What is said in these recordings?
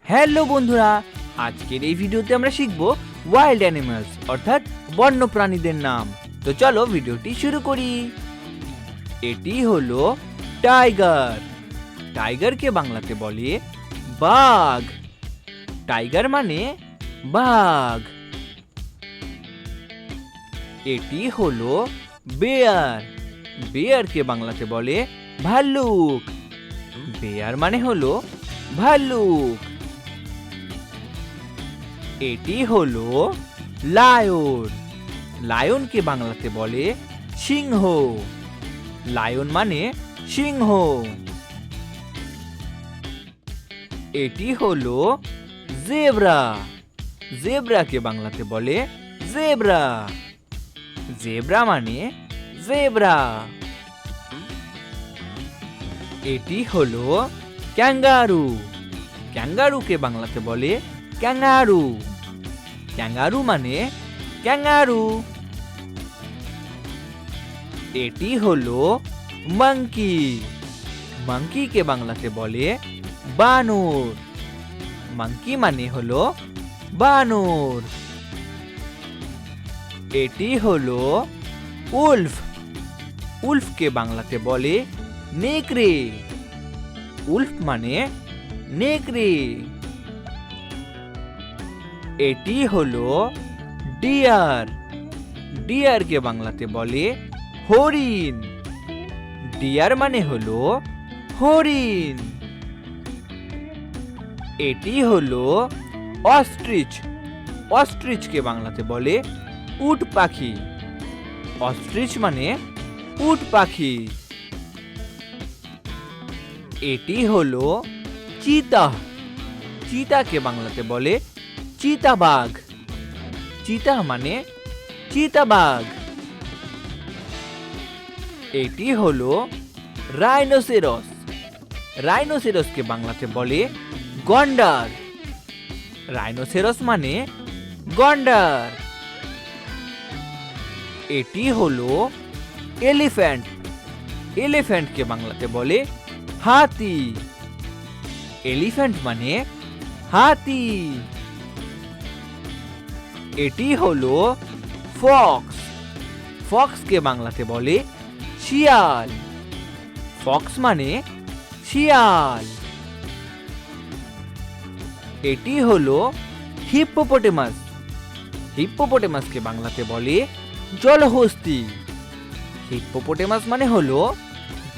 Hello বন্ধুরা, আজকের এই ভিডিওতে আমরা শিখব ওয়াইল্ড অ্যানিমালস অর্থাৎ বন্য প্রাণীদের নাম। তো চলো ভিডিওটি শুরু করি। এটি হলো টাইগার। টাইগারকে বাংলাতে বলে বাঘ। টাইগার মানে বাঘ। এটি হলো বেয়ার। বেয়ারকে বাংলাতে বলে ভাল্লুক। বেয়ার মানে হলো ভাল্লুক। এটি হলো লায়ন। লায়নকে বাংলাতে বলে সিংহ। লায়ন মানে সিংহ। এটি হলো জেব্রা। জেব্রাকে বাংলাতে বলে জেব্রা। জেব্রা মানে জেব্রা। এটি হলো ক্যাঙ্গারু। ক্যাঙ্গারুকে বাংলাতে বলে ক্যাঙ্গারু। ক্যাঙ্গারু মানে ক্যাঙ্গারু। এটি হলো মাঙ্কি। মাঙ্কিকে বাংলাতে বলে বানর। মাঙ্কি মানে হলো বানর। এটি হলো উলফ। উলফকে বাংলাতে বলে নেকড়ে। উলফ মানে নেকড়ে। এটি হলো ডিয়ার। ডিয়ারকে বাংলাতে বলে হরিণ। ডিয়ার মানে হলো হরিণ। এটি হলো অস্ট্রিচ। অস্ট্রিচকে বাংলাতে বলে উট পাখি। অস্ট্রিচ মানে উট পাখি। এটি হলো চিতা। চিতাকে বাংলাতে বলে চিতাবাঘ। চিতা মানে চিতাবাঘ। এটি হলো রাইনোসেরস। রাইনোসেরসকে বাংলাতে বলে গন্ডার। রাইনোসেরস মানে গন্ডার। এটি হলো এলিফ্যান্ট। এলিফ্যান্টকে বাংলাতে বলে হাতি। এলিফ্যান্ট মানে হাতি। এটি হলো ফক্স। ফক্সকে বাংলাতে বলে শিয়াল। ফক্স মানে শিয়াল। এটি হলো হিপ্পোপটেমাস। হিপ্পোপটেমাসকে বাংলাতে বলে জলহস্তী। হিপ্পোপটেমাস মানে হলো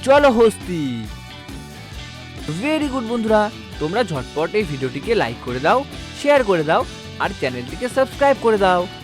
জলহস্তী। ভেরি গুড বন্ধুরা, তোমরা ঝটপট এই ভিডিওটিকে লাইক করে দাও, শেয়ার করে দাও আর চ্যানেলটিকে সাবস্ক্রাইব করে দাও।